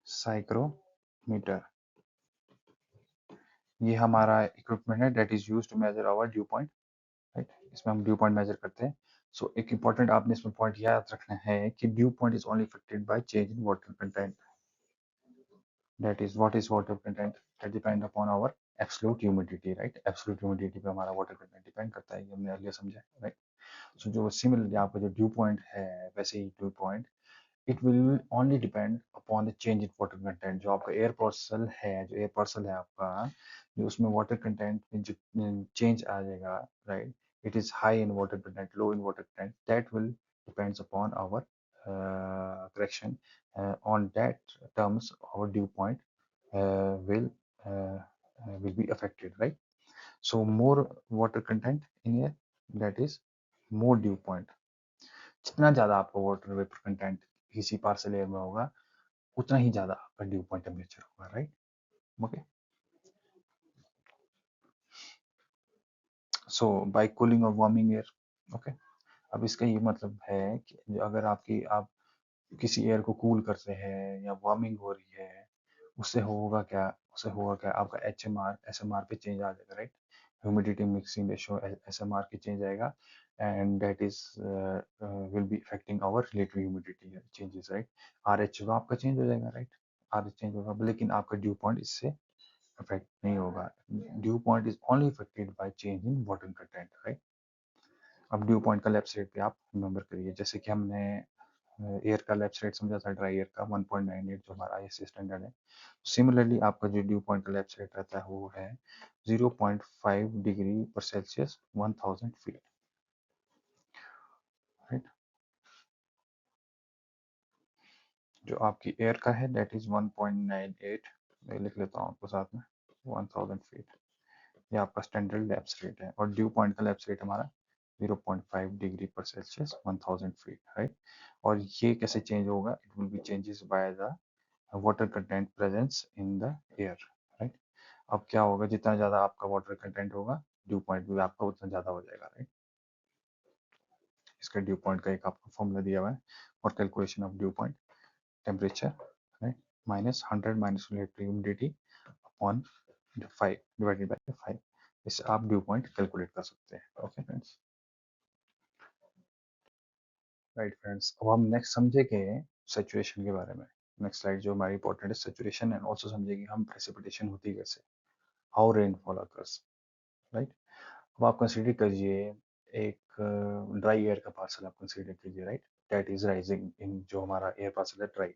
साइक्रोमीटर। ये हमारा इक्विपमेंट है that is used to measure our dew point, right. इसमें हम ड्यू पॉइंट मेजर करते हैं। सो एक इंपॉर्टेंट आपने इसमें पॉइंट याद रखना है कि dew point is only affected by change in water content, that is what is water content, that depend upon our absolute humidity, right. Absolute humidity पे हमारा वाटर कंटेंट डिपेंड करता है, ये हमने अर्लियर समझा, राइट। सो जो सिमिलरली आपका जो ड्यू पॉइंट है, वैसे ही dew point it will only depend upon the change in water content. जो आपका एयर पार्सल है, जो एयर पार्सल है आपका, जो उसमें वाटर कंटेंट में जो चेंज आ जाएगा, राइट, it is high in water content, low in water content, that will depends upon our correction. On that terms our dew point uh, will uh, will be affected, right? So more water content in air, that is more dew point. जितना ज्यादा आपका वाटर वेपर कंटेंट किसी पार्सल एयर में होगा, उतना ही ज्यादा आपका ड्यू पॉइंट टेम्परेचर होगा, राइट। ओके, सो बाय कूलिंग और वार्मिंग एयर। ओके, अब इसका ये मतलब है कि अगर आप किसी एयर को कूल करते हैं या वार्मिंग हो रही है, उससे होगा क्या, आपका एच एम आर पे चेंज आ जाएगा, राइट। Humidity mixing ratio S M R की चेंज आएगा, and that is will be affecting our relative humidity changes, right. R H आपका चेंज हो जाएगा, राइट। आर एच चेंज होगा, लेकिन आपका ड्यू पॉइंट इससे अफेक्ट नहीं होगा। Due point is only affected by change in water content, right. अब ड्यू पॉइंट का लेफ्ट साइड पे आप रिमेंबर करिए, जैसे कि हमने एयर का लेफ्ट साइड समझा था, ड्राई एयर का 1.98 जो हमारा आईएससी स्टैंडर्ड है। सिमिलरली आपका जो ड्यू पॉइंट का लेफ्ट साइड रहता है वो है 0.5 डिग्री पर सेल्सियस 1000 फीट, राइट। जो आपकी एयर का है दैट इज 1.98, मैं लिख लेता हूँ आपको साथ में, 1000 फीट, ये आपका स्टैंडर्ड लैप्स रेट है। और ड्यू पॉइंट का लैप्स रेट हमारा 0.5 डिग्री पर सेल्सियस 1000 फीट, राइट। और ये कैसे चेंज होगा, it will B changes by the water content presence in the air, right. अब क्या होगा, जितना ज्यादा आपका वाटर कंटेंट होगा, ड्यू पॉइंट भी आपका उतना ज्यादा हो जाएगा, राइट। इसका ड्यू पॉइंट का एक आपको फॉर्मूला दिया हुआ है और calculation of due point temperature, right, -100 minus relative humidity upon 5 divided by 5, इससे आप ड्यू पॉइंट कैलकुलेट कर सकते हैं। ओके फ्रेंड्स, राइट फ्रेंड्स, अब हम नेक्स्ट समझेंगे सैचुरेशन के बारे में। नेक्स्ट स्लाइड जो हमारी इंपॉर्टेंट है सैचुरेशन, एंड ऑल्सो समझेंगे हम प्रेसिपिटेशन होती है कैसे, हाउ रेनफॉल अकर्स, राइट। अब आप कंसीडर करिए एक ड्राई एयर का पार्सल आप कंसीडर कीजिए, right, that is rising in, जो हमारा एयर पार्सल है dry.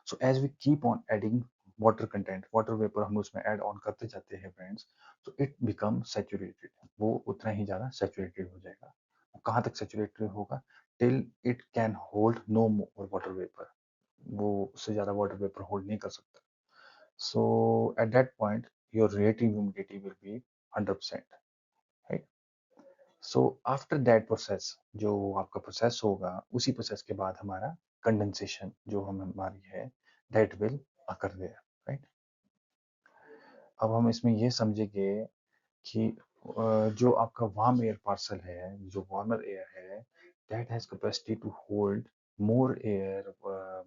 So as we keep on adding water content, water vapour हम उसमें ऐड ऑन करते जाते हैं फ्रेंड्स, तो इट बिकम सैचुरेटेड, वो उतना ही ज़्यादा सैचुरेटेड हो जाएगा। वो कहाँ तक सैचुरेटेड होगा, till it can hold no more water vapour, वो उससे ज़्यादा वाटर वेपर होल्ड नहीं कर सकता। So at that point your relative humidity will be 100%, right. So after that process, जो आपका प्रोसेस होगा, उसी प्रोसेस के बाद हमारा कंडेंसेशन जो हमारी है, that will occur there, right. अब हम इसमें ये समझेंगे कि जो आपका वार्म एयर पार्सल है, जो वार्मर एयर है, that has capacity to hold more air,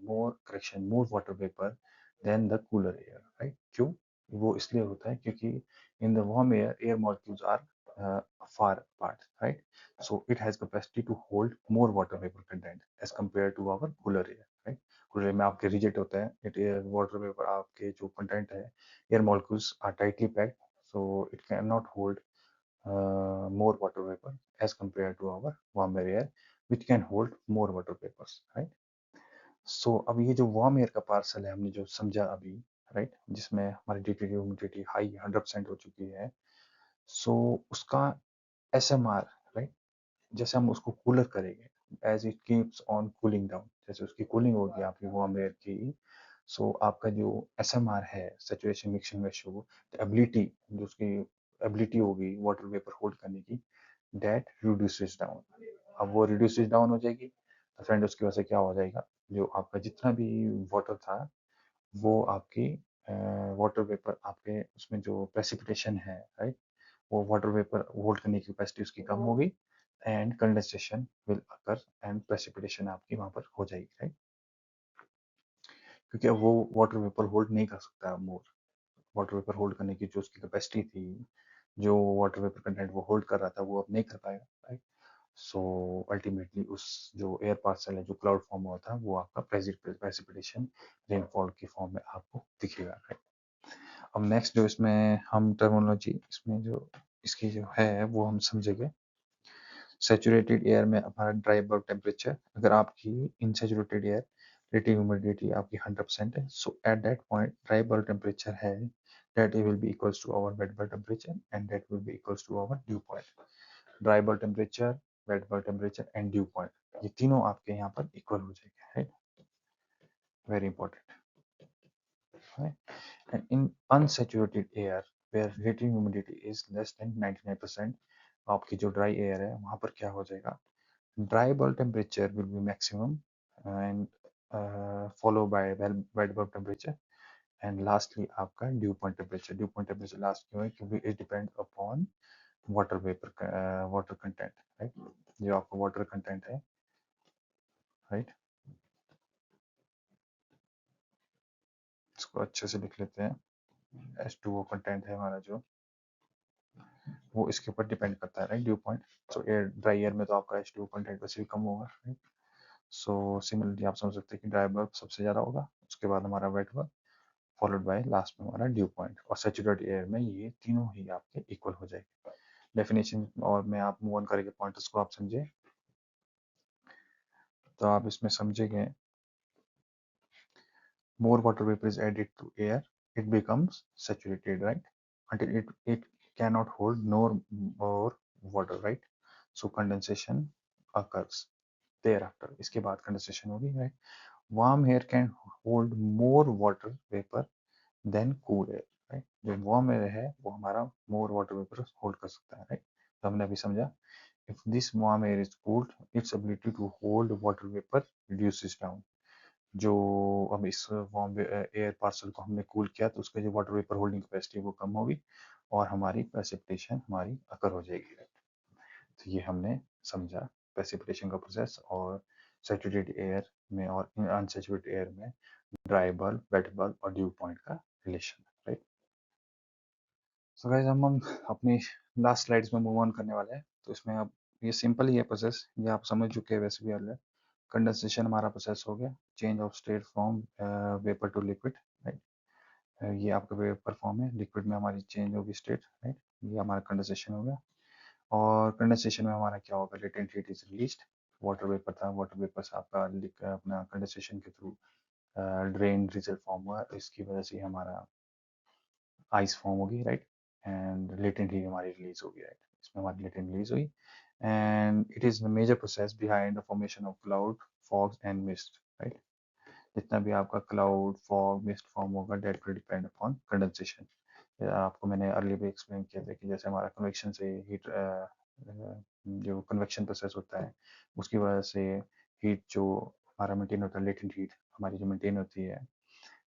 more correction, more water vapour then the cooler air, right. क्यों, वो इसलिए होता है क्योंकि in the warm air molecules are far apart, right? So it has capacity to hold more water vapor content as compared to our cooler air, right? Cooler air में आपके रिजेक्ट होता है, इट एयर वाटर वेपर, आपके जो कंटेंट है, air molecules are tightly packed, so it cannot hold more water vapor as compared to our warmer air which can hold more water vapors, right? So अब ये जो वार्म एयर का पार्सल है हमने जो समझा अभी, राइट, जिसमें हमारी ह्यूमिडिटी हाई 100% हो चुकी है, सो उसका एस एम आर, राइट, जैसे हम उसको कूलर करेंगे, as it keeps on cooling down, जैसे उसकी कूलिंग होगी आपकी वार्म एयर की, सो आपका जो एस एम आर है, सेचुरेशन मिक्सिंग रेशियो, एबिलिटी, जो उसकी एबिलिटी होगी वाटर वेपर होल्ड करने की, दैट रिड्यूसेस डाउन। अब वो रिड्यूसेस डाउन हो जाएगी, तो फ्रेंड उसकी वजह से क्या हो जाएगा, जो आपका जितना भी वाटर था, वो आपकी वाटर वेपर, आपके उसमें जो प्रेसिपिटेशन है, राइट, वो वाटर वेपर होल्ड करने की कैपेसिटी उसकी कम होगी, and condensation will occur, and precipitation आपकी वहां पर हो जाएगी, राइट। क्योंकि अब वो वाटर वेपर होल्ड नहीं कर सकता मोर, वाटर वेपर होल्ड करने की जो उसकी कैपेसिटी थी, जो वाटर वेपर कंटेंट वो होल्ड कर रहा था, वो अब नहीं कर पाएगा, राइट। सो अल्टीमेटली उस जो एयर पार्सल है, जो क्लाउड फॉर्म हुआ था, वो आपका प्रेसिपिटेशन रेनफॉल की फॉर्म में आपको दिखेगा, राइट। अब नेक्स्ट जो इसमें हम टर्मिनोलॉजी इसमें जो इसकी जो है वो हम समझेंगे। सैचुरेटेड एयर में हमारा ड्राई बल्ब टेम्परेचर, अगर आपकी इनसैचुरेटेड एयर relative humidity आपकी 100% है, so at that point dry bulb temperature है that it will be equals to our wet bulb temperature and that will be equals to our dew point. Dry bulb temperature, wet bulb temperature and dew point, ये तीनों आपके यहाँ पर इक्वल हो जाएंगे, right? Very important, right? And in unsaturated air where relative humidity is less than 99%, आपकी जो ड्राई एयर है वहाँ पर क्या हो जाएगा, dry bulb temperature will be maximum and followed by wet bulb temperature and lastly आपका dew point temperature. Dew point temperature last क्यों है, क्योंकि it depends upon water vapor water content, right? जो आपका water content है, right? इसको अच्छे से लिख लेते हैं। H2O कंटेंट है हमारा जो, वो इसके ऊपर डिपेंड करता है, राइट, ड्यू पॉइंट। सो एयर ड्राई एयर में तो आपका H2O कंटेंट वैसे भी कम होगा, राइट। सो सिमिलरली आप समझ सकते हैं कि ड्राई बल्ब सबसे ज़्यादा होगा, उसके बाद हमारा wet bulb, followed by last में हमारा ड्यू पॉइंट, और सैचुरेटेड एयर में ये तीनों ही आपके इक्वल हो जाएंगे। डेफिनेशन और मैं आप मूव ऑन करेंगे पॉइंटर्स को आप समझे, तो आप इसमें समझेंगे more water vapor is added to air, it becomes saturated, right? Until it cannot hold no more water, right? So condensation occurs thereafter. इसके बाद condensation होगी, right? Warm air can hold more water vapor than cool air, right? जो warm air है वो हमारा more water vapor hold कर सकता है, right? तो हमने अभी समझा, if this warm air is cooled, its ability to hold water vapor reduces down. जो अब इस वार्म एयर पार्सल को हमने कूल किया तो उसका जो वाटर वेपर होल्डिंग कैपेसिटी वो कम होगी और हमारी प्रेसिपिटेशन हमारी अकर हो जाएगी, तो ये हमने समझा प्रेसिपिटेशन का प्रोसेस और सैचुरेटेड एयर में और अनसैचुरेटेड एयर में ड्राई बल्ब, वेट बल्ब और ड्यू पॉइंट का रिलेशन, राइट। सो गाइस हम अपनी लास्ट स्लाइड्स में मूव ऑन करने वाले हैं, तो इसमें अब ये सिंपल ही है प्रोसेस, ये आप समझ चुके हैं वैसे भी अर्लियर। कंडेंसेशन हमारा प्रोसेस हो गया, change of state from vapour to liquid, right. ये आपका वेपर फॉर्म है, लिक्विड में हमारी चेंज होगी स्टेट, राइट। ये हमारा कंडेंसेशन हो गया, और कंडेंसेशन में हमारा क्या होगा, latent heat is released, water vapour था, वाटर वेपर से आपका अपना कंडेंसेशन के थ्रू ड्रेन रिजल्ट फॉर्म हुआ, इसकी वजह से हमारा आइस फॉर्म होगी, राइट। एंड लेटेंट हीट हमारी रिलीज होगी, राइट, इसमें हमारी लेटेंट रिलीज हुई, and it is the major process behind the formation of cloud, fog and mist, right. जितना भी आपका क्लाउड, फॉग, मिस्ट फॉर्म होगा, that will depend upon condensation. आपको मैंने अर्ली भी एक्सप्लेन किया था कि जैसे हमारा कन्वेक्शन से हीट जो कन्वेक्शन प्रोसेस होता है उसकी वजह से हीट जो हमारा मेंटेन होता है, लेटेंट हीट हमारी जो मेंटेन होती है,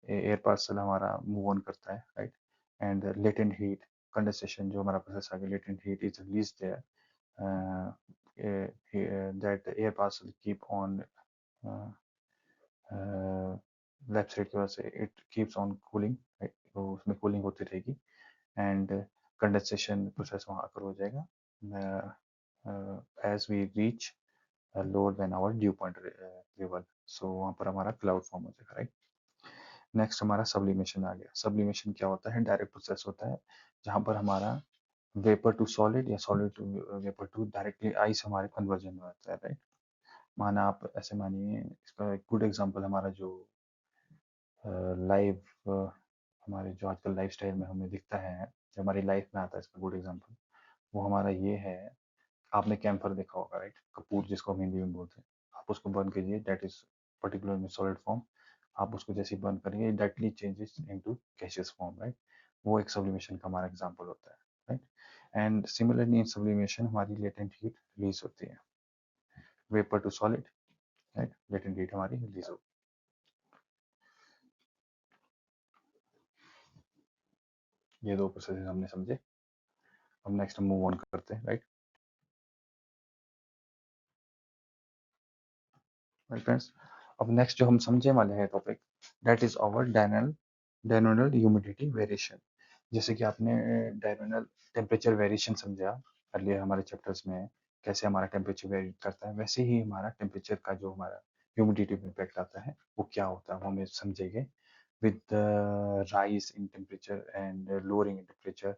एयर पार्सल हमारा मूव ऑन करता है, right. And latent heat condensation जो हमारा प्रोसेस आगे, latent heat is release there, that air parcel keep on left side की वजह से it keeps on cooling, right, तो उसमें कूलिंग होती रहेगी एंड कंडेंसेशन प्रोसेस वहाँ अकर हो जाएगा as we reach lower than our dew point level, so वहाँ पर हमारा क्लाउड फॉर्म हो जाएगा, राइट। नेक्स्ट हमारा सब्लिमेशन आ गया। सब्लिमेशन क्या होता है, डायरेक्ट प्रोसेस होता है जहाँ पर हमारा वेपर टू सॉलिड या solid to vapour to directly ice हमारे कन्वर्जन में होता है, राइट। माना आप ऐसे मानिए, इसका एक गुड एग्जांपल हमारा जो लाइव हमारे जो आजकल लाइफ स्टाइल में हमें दिखता है, जो हमारी लाइफ में आता है, इसका गुड एग्जांपल वो हमारा ये है, आपने कैंपर देखा होगा, राइट, कपूर जिसको हम हिंदी में बोलते हैं, आप उसको बर्न कीजिए, दैट इज पर्टिकुलर में सॉलिड फॉर्म, आप उसको जैसे ही बर्न करेंगे directly changes into gaseous form, right. वो एक सब्लिमेशन का हमारा एग्जांपल होता है, right. And similarly in sublimation हमारी लेटेंट हीट रिलीज होती है, vapour to solid, right, latent heat हमारी रिलीज होती है। ये दो प्रोसेस हमने समझे, अब नेक्स्ट हम मूव ऑन करते हैं, राइट। राइट फ्रेंड्स, अब नेक्स्ट जो हम समझे वाले हैं topic, that is our diurnal humidity variation. जैसे कि आपने डायनोडल टेम्परेचर वेरिएशन समझा अर्लियर हमारे चैप्टर्स में, कैसे हमारा टेम्परेचर वेरी करता है, वैसे ही हमारा टेम्परेचर का जो हमारा ह्यूमिडिटी में इम्पैक्ट आता है वो क्या होता है वो हमें समझेंगे। with the rise in temperature and lowering in temperature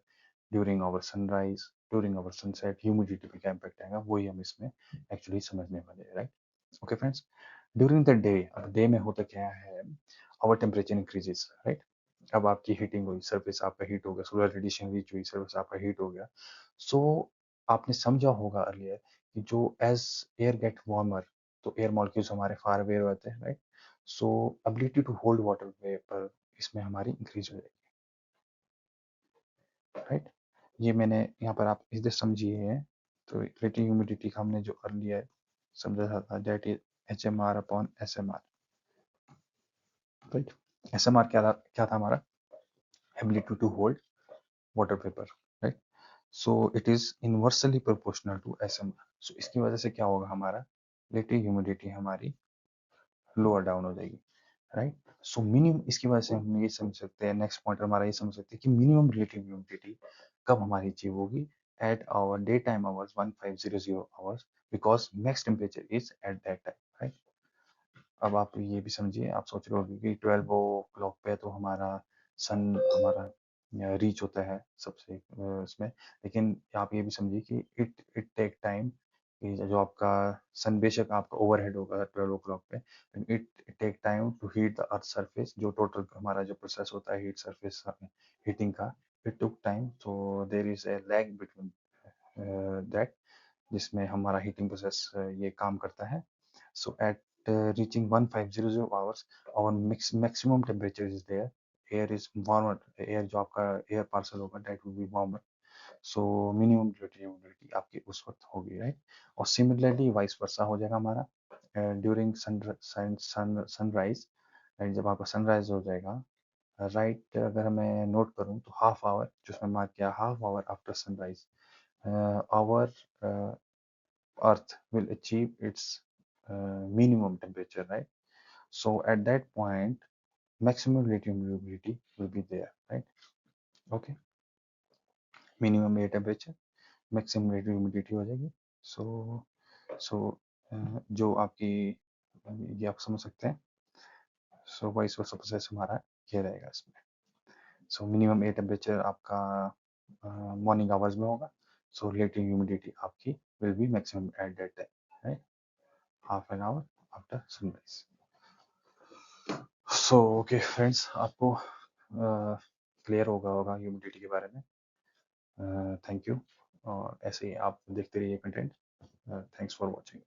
during our sunrise, during our sunset, humidity पे क्या इम्पैक्ट आएगा वही हम इसमें एक्चुअली समझने वाले हैं, right. Okay friends, during the day, अब डे में होता क्या है, आवर टेम्परेचर इंक्रीजेस, राइट। अब आपकी हीटिंग हुई, सरफेस आपका हीट हो गया, सोलर रेडिएशन रीच हुई, सरफेस आपका हीट हो गया। सो आपने समझा होगा अर्लियर कि जो एज एयर गेट वार्मर, तो एयर मॉलिक्यूल्स हमारे फार अवे रहते हैं, right. So ability to hold water vapour इसमें हमारी इंक्रीज हो जाएगी, राइट। ये मैंने यहाँ पर आप इधर समझिए, तो रिलेटिव ह्यूमिडिटी का हमने जो अर्लियर समझा था that is HMR upon SMR, right. SMR क्या था हमारा, ability to hold water vapour, right. So it is inversely proportional to SMR। सो इसकी वजह से क्या होगा, हमारा रिलेटिव ह्यूमिडिटी हमारी लोअर डाउन हो जाएगी, राइट। सो मिनिमम, इसकी वजह से हम ये समझ सकते हैं, नेक्स्ट पॉइंट हमारा ये समझ सकते हैं कि मिनिमम रिलेटिव ह्यूमिडिटी कब हमारी अचीव होगी, at our day time hours 1500 hours, because max temperature is at that time, right. अब आप ये भी समझिए, आप सोच रहे होगे कि 12 ओ क्लॉक पे तो हमारा सन हमारा रीच होता है सबसे उसमें, लेकिन आप ये भी समझिए कि इट इट टेक टाइम, कि जो आपका सन बेशक आपका ओवरहेड होगा 12 ओ क्लॉक पे, it take time to heat the earth surface, जो टोटल हमारा जो प्रोसेस होता है हीट सरफेस हीटिंग का, it took time. So there is a lag between that, जिसमें हमारा हीटिंग प्रोसेस ये काम करता है। So at reaching 1500 hours, our maximum temperature is there, air is warmer, air जो आपका air parcel होगा that will be warmer, so minimum humidity आपकी उस वक्त होगी, राइट। और सिमिलरली वाइस वर्सा हो जाएगा हमारा ड्यूरिंग सनराइज, जब आपका सनराइज हो जाएगा, राइट। अगर मैं नोट करूँ तो हाफ आवर, जो उसमें मार्क किया, half hour after sunrise our earth will achieve its minimum temperature, right? So at that point, maximum relative humidity will be there, right? Okay, minimum air temperature, maximum relative humidity हो जाएगी। so जो आपकी ये आप समझ सकते हैं, so वाइस वर्सा प्रोसेस हमारा ये रहेगा इसमें। so मिनिमम एयर टेम्परेचर आपका मॉर्निंग आवर्स में होगा, so relative humidity आपकी will be maximum at that time, right? half an hour after sunrise. So okay friends, आपको क्लियर होगा ह्यूमिडिटी के बारे में। थैंक यू, और ऐसे ही आप देखते रहिए कंटेंट। Thanks for watching.